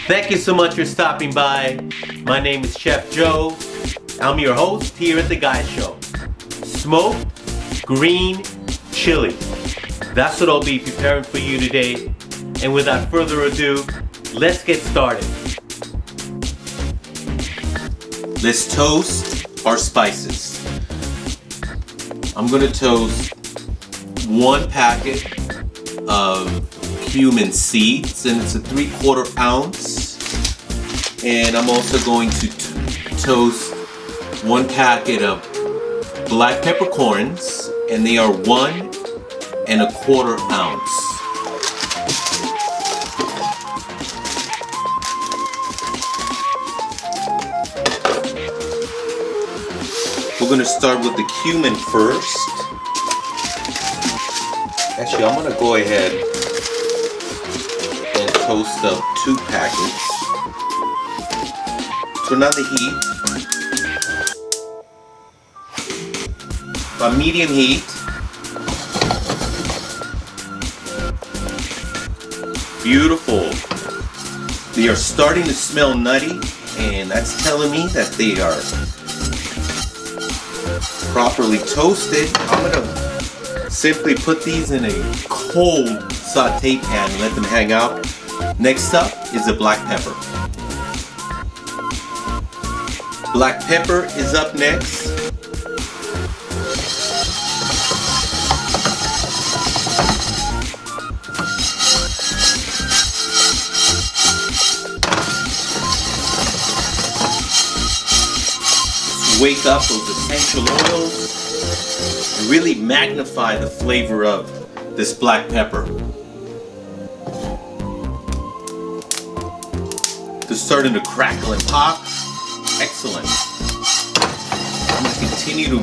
Thank you so much for stopping by. My name is Chef Joe. I'm your host here at The Guy Show. Smoked green chili. That's what I'll be preparing for you today. And without further ado, let's get started. Let's toast our spices. I'm going to toast 1 packet of cumin seeds, and it's a 3/4 ounce. And I'm also going to toast 1 packet of black peppercorns, and they are 1¼ ounce. We're going to start with the cumin first. Actually, I'm going to go ahead and toast up 2 packets. Turn on the heat. On medium heat. Beautiful. They are starting to smell nutty, and that's telling me that they are properly toasted. I'm going to simply put these in a cold saute pan and let them hang out. Next up is the black pepper. Black pepper is up next. Wake up those essential oils and really magnify the flavor of this black pepper. They're starting to crackle and pop. Excellent. I'm going to continue to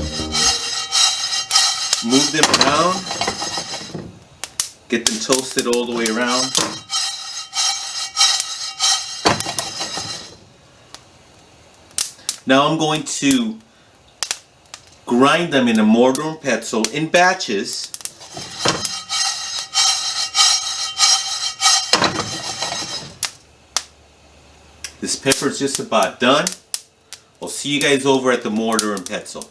move them around, get them toasted all the way around. Now I'm going to grind them in a mortar and pestle in batches. This pepper is just about done. I'll see you guys over at the mortar and pestle.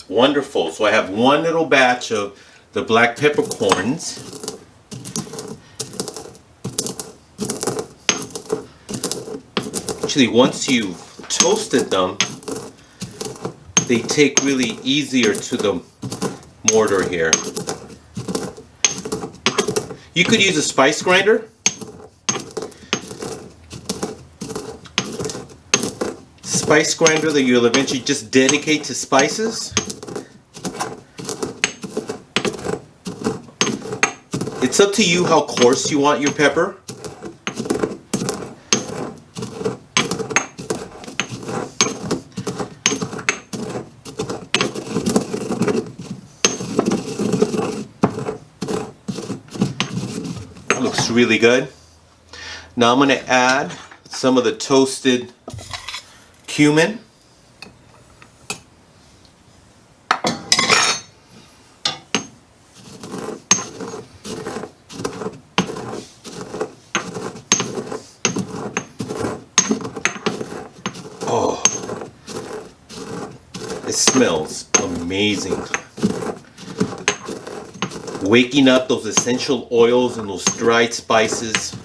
Wonderful. So I have 1 little batch of the black peppercorns. Actually, once you've toasted them, they take really easier to the mortar here. You could use a spice grinder. Spice grinder that you'll eventually just dedicate to spices. It's up to you how coarse you want your pepper. That looks really good. Now I'm going to add some of the toasted cumin. Oh, it smells amazing. Waking up those essential oils and those dried spices.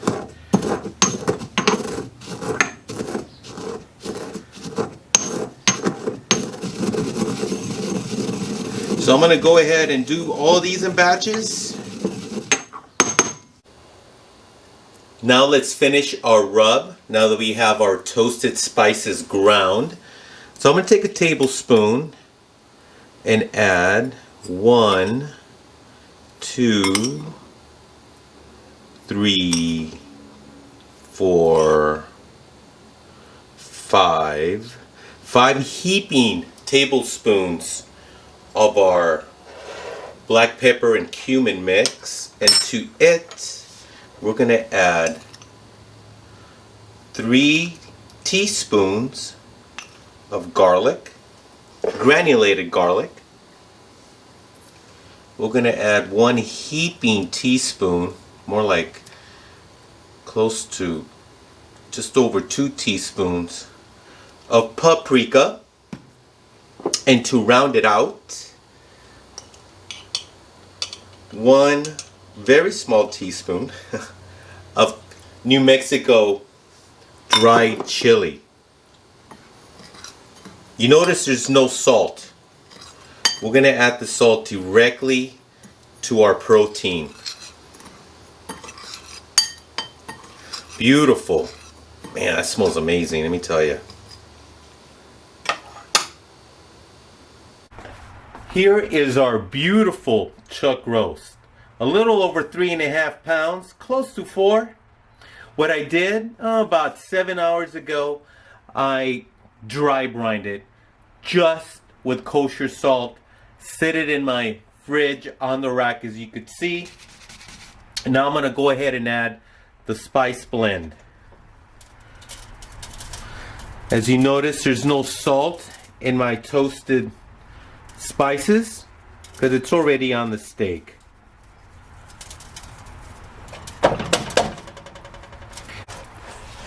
So I'm going to go ahead and do all these in batches. Now let's finish our rub, now that we have our toasted spices ground. So I'm going to take a tablespoon and add 1, 2, 3, 4, 5 heaping tablespoons of our black pepper and cumin mix, and to it we're going to add 3 teaspoons of garlic, granulated garlic. We're going to add 1 heaping teaspoon, more like close to just over 2 teaspoons of paprika. And to round it out, 1 very small teaspoon of New Mexico dried chili. You notice there's no salt. We're going to add the salt directly to our protein. Beautiful. Man, that smells amazing, let me tell you. Here is our beautiful chuck roast. A little over 3.5 pounds, close to 4. What I did about 7 hours ago, I dry brined it just with kosher salt. Set it in my fridge on the rack, as you could see. And now I'm going to go ahead and add the spice blend. As you notice, there's no salt in my toasted spices because it's already on the steak.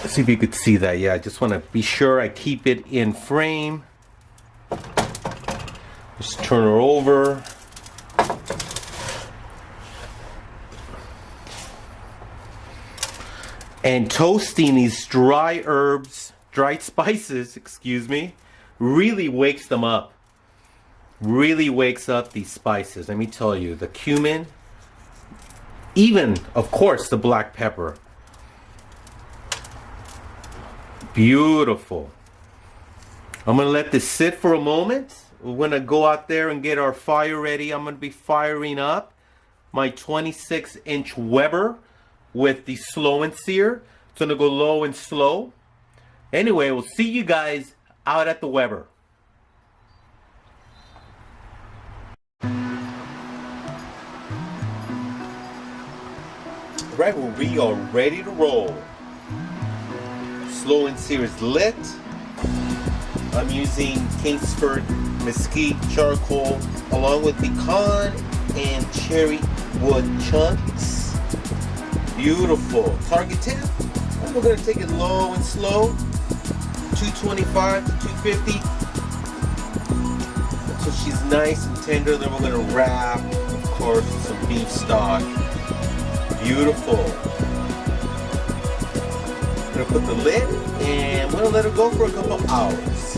Let's see if you could see that. Yeah, I just want to be sure I keep it in frame. Just turn her over. And toasting these dry herbs, dried spices, excuse me, really wakes them up. Really wakes up these spices. Let me tell you, the cumin, even of course the black pepper. Beautiful. I'm gonna let this sit for a moment. We're gonna go out there and get our fire ready. I'm gonna be firing up my 26-inch Weber with the Slow&sear. It's gonna go low and slow. Anyway, we'll see you guys out at the Weber. Right, well, we are ready to roll. Slow&sear is lit. I'm using Kingsford mesquite charcoal along with pecan and cherry wood chunks. Beautiful. Target temp. And we're going to take it low and slow. 225 to 250. So she's nice and tender. Then we're going to wrap, of course, some beef stock. Beautiful. I'm going to put the lid and we're going to let her go for a couple hours.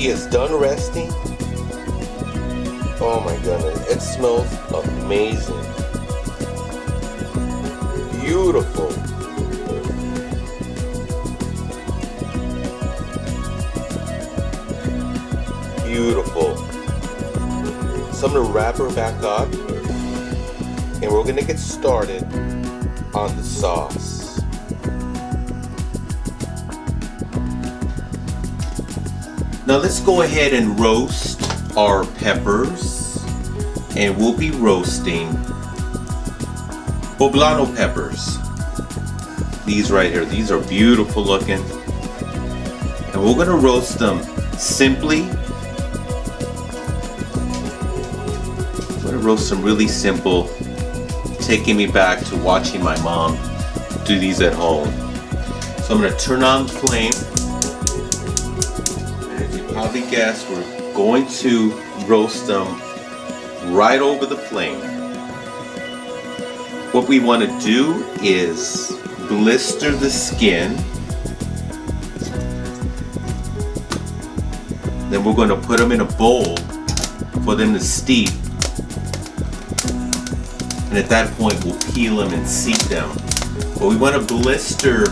he is done resting. Oh my goodness, it smells amazing. Beautiful. Beautiful. So I'm gonna wrap her back up and we're gonna get started on the sauce. Now let's go ahead and roast our peppers, and we'll be roasting poblano peppers. These right here, these are beautiful looking, and we're gonna roast them simply. I'm gonna roast them really simple, taking me back to watching my mom do these at home. So I'm gonna turn on the flame, and as you probably guessed, we're going to roast them right over the flame. What we want to do is blister the skin. Then we're going to put them in a bowl for them to steep. And at that point we'll peel them and seep them. But we want to blister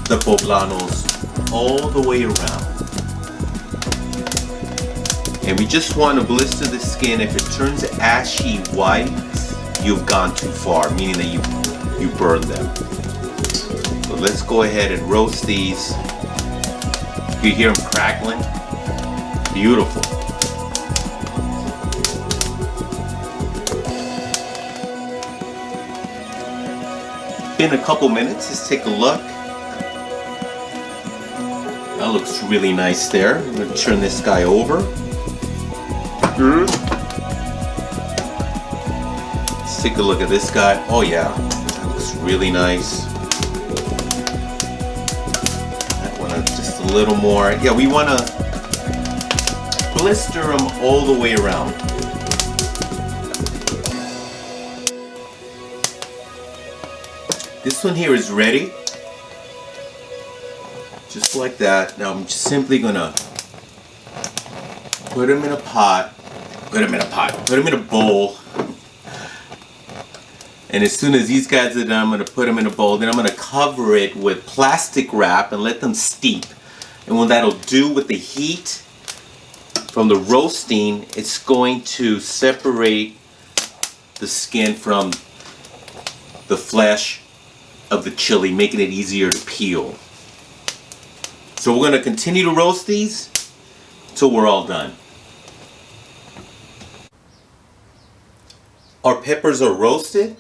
the poblanos all the way around. And we just want to blister the skin. If it turns ashy white, you've gone too far, meaning that you burned them. So let's go ahead and roast these. You hear them crackling? Beautiful. In a couple minutes, let's take a look. That looks really nice there. I'm going to turn this guy over. Let's take a look at this guy. Oh yeah, that looks really nice. That one just a little more. Yeah, we want to blister them all the way around. This one here is ready. Just like that. Now I'm just simply gonna put them in a pot. Put them in a bowl. And as soon as these guys are done, I'm going to put them in a bowl. Then I'm going to cover it with plastic wrap and let them steep. And what that'll do with the heat from the roasting, it's going to separate the skin from the flesh of the chili, making it easier to peel. So we're going to continue to roast these until we're all done. Our peppers are roasted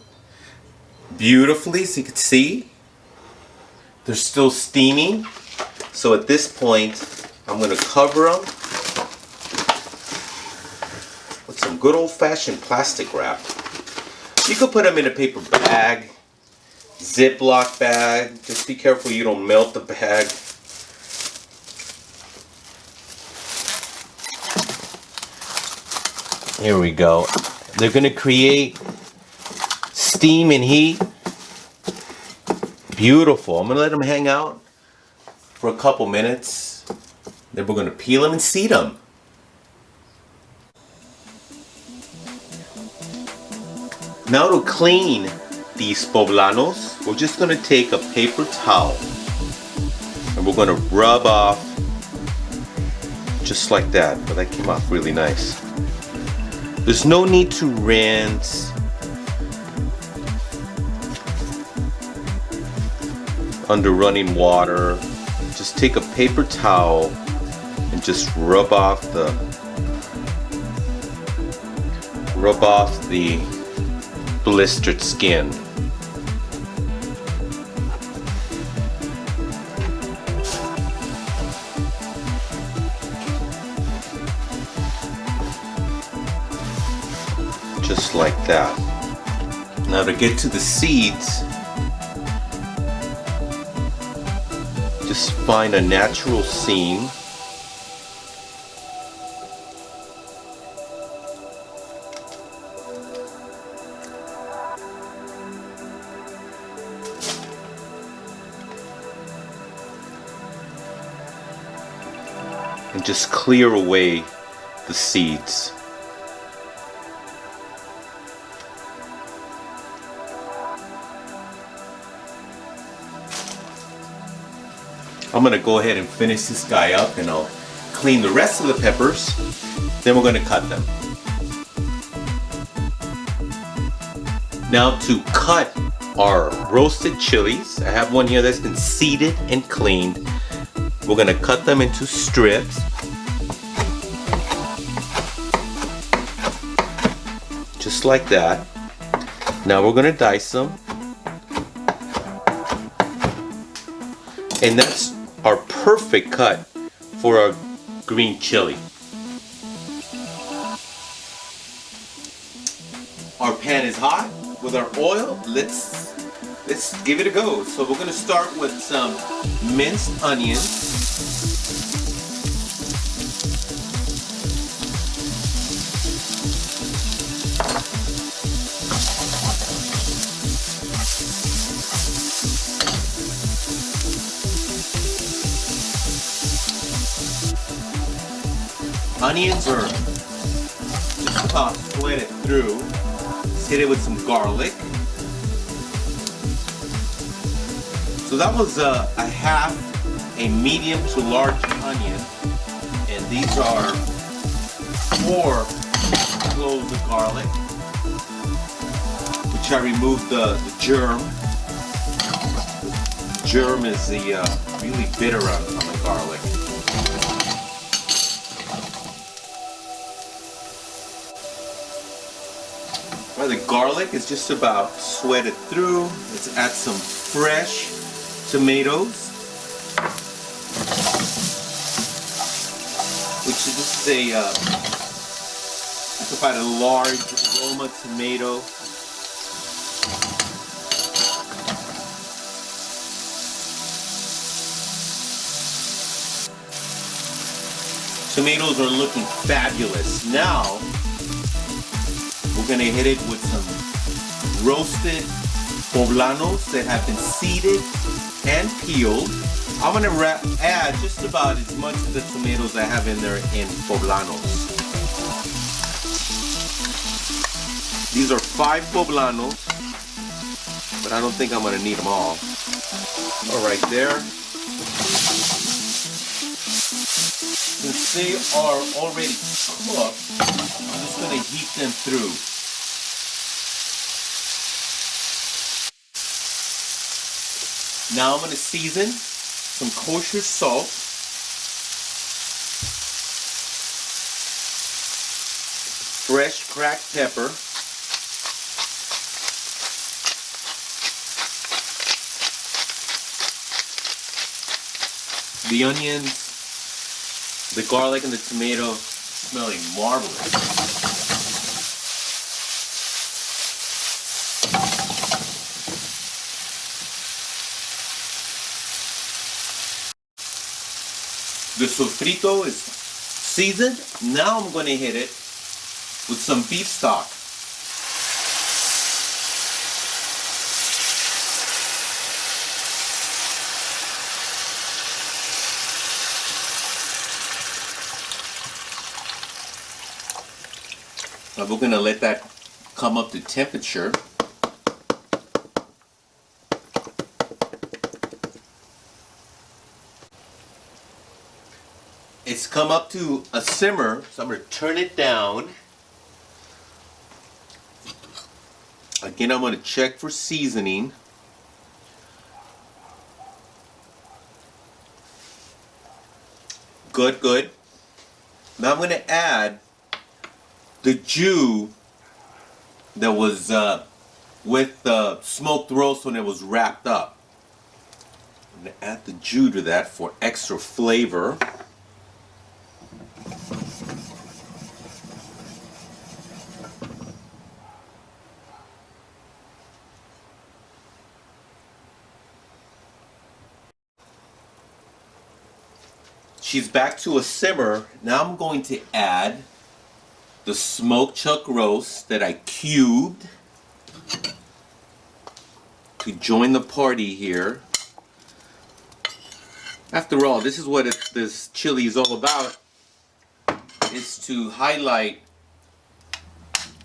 beautifully, so you can see they're still steaming. So at this point, I'm going to cover them with some good old-fashioned plastic wrap. You could put them in a paper bag, Ziploc bag. Just be careful you don't melt the bag. Here we go. They're going to create steam and heat. Beautiful. I'm going to let them hang out for a couple minutes. Then we're going to peel them and seed them. Now to clean these poblanos, we're just going to take a paper towel and we're going to rub off just like that. But that came off really nice. There's no need to rinse. Under running water. Just take a paper towel and just rub off the blistered skin. Just like that. Now to get to the seeds, just find a natural seam. and just clear away the seeds. I'm gonna go ahead and finish this guy up, and I'll clean the rest of the peppers, then we're gonna cut them. Now to cut our roasted chilies, I have one here that's been seeded and cleaned. We're gonna cut them into strips. Just like that. Now we're gonna dice them. And that's our perfect cut for our green chili. Our pan is hot with our oil. Let's give it a go. So we're gonna start with some minced onions. Onions are just about sweated through. Let's hit it with some garlic. So that was a half a medium to large onion, and these are 4 cloves of garlic, which I removed the germ. The germ is the really bitter on the garlic. The garlic is just about sweated through. Let's add some fresh tomatoes, which is just it's about a large Roma tomato. Tomatoes are looking fabulous. Now we're gonna hit it with some roasted poblanos that have been seeded and peeled. I'm gonna add just about as much of the tomatoes I have in there in poblanos. These are 5 poblanos, but I don't think I'm gonna need them all. All right, there. Since they are already cooked, I'm just going to heat them through. Now I'm going to season some kosher salt, fresh cracked pepper, the onions, the garlic and the tomato smelling marvelous. The sofrito is seasoned. Now I'm going to hit it with some beef stock. Now we're going to let that come up to temperature. It's come up to a simmer, so I'm going to turn it down. Again, I'm going to check for seasoning. Good, good. Now I'm going to add the jus that was with the smoked roast when it was wrapped up. I'm going to add the jus to that for extra flavor. She's back to a simmer. Now I'm going to add the smoked chuck roast that I cubed to join the party here. After all, this is what this chili is all about. is to highlight,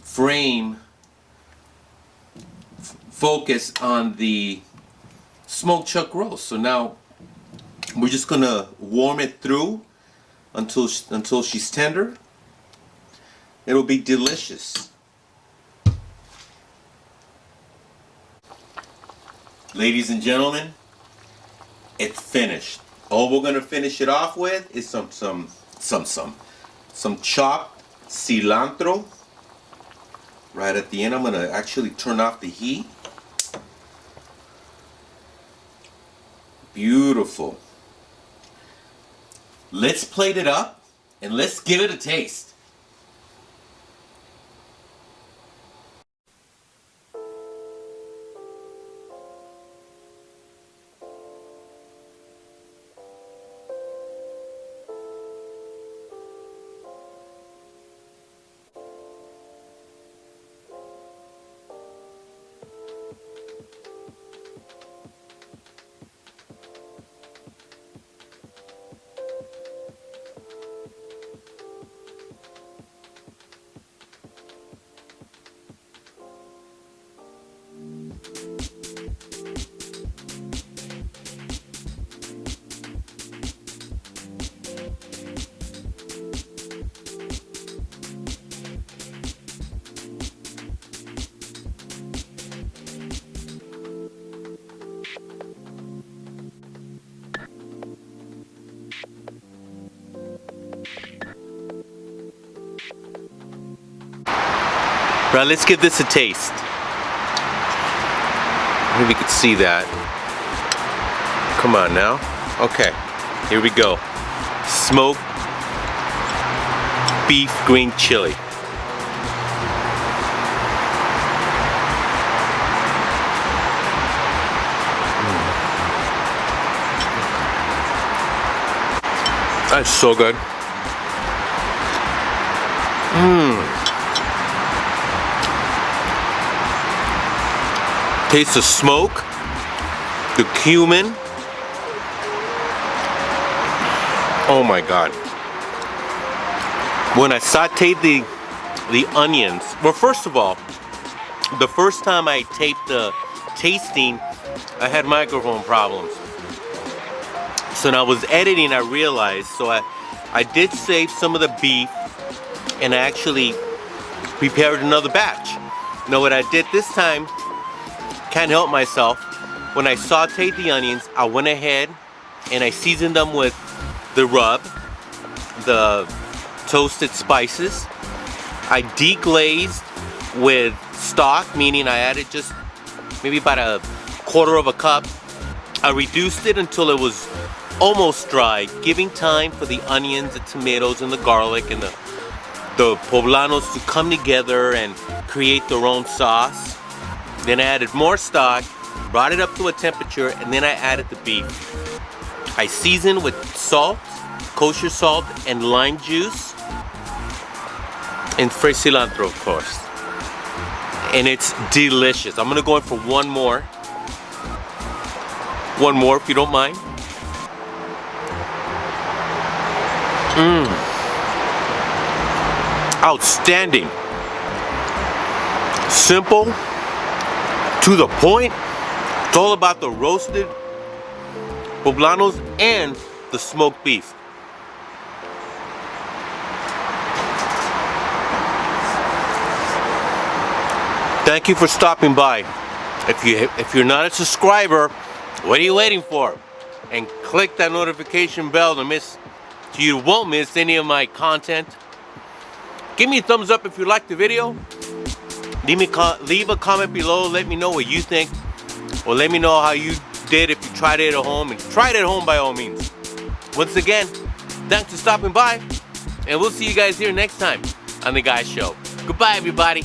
frame, focus on the smoked chuck roast. So now we're just gonna warm it through until she's tender. It'll be delicious. Ladies and gentlemen, it's finished. All we're gonna finish it off with is some chopped cilantro. Right at the end, I'm gonna actually turn off the heat. Beautiful. Let's plate it up and let's give it a taste. Right, let's give this a taste. Maybe you could see that. Come on now. Okay, here we go. Smoked beef green chili. That's so good. Taste the smoke, the cumin. Oh my God. When I sauteed the onions, well, first of all, the first time I taped the tasting, I had microphone problems. So when I was editing, I realized, so I did save some of the beef and I actually prepared another batch. Now what I did this time, can't help myself, when I sauteed the onions, I went ahead and I seasoned them with the rub, the toasted spices. I deglazed with stock, meaning I added just maybe about a quarter of a cup. I reduced it until it was almost dry, giving time for the onions, the tomatoes, and the garlic, and the poblanos to come together and create their own sauce. Then I added more stock, brought it up to a temperature, and then I added the beef. I seasoned with salt, kosher salt, and lime juice, and fresh cilantro, of course. And it's delicious. I'm gonna go in for one more. One more, if you don't mind. Outstanding. Simple, to the point. It's all about the roasted poblanos and the smoked beef. Thank you for stopping by. If you're not a subscriber, what are you waiting for? And click that notification bell so you won't miss any of my content. Give me a thumbs up if you liked the video. Leave a comment below. Let me know what you think. Or let me know how you did if you tried it at home. And try it at home by all means. Once again, thanks for stopping by. And we'll see you guys here next time on The Guy Show. Goodbye, everybody.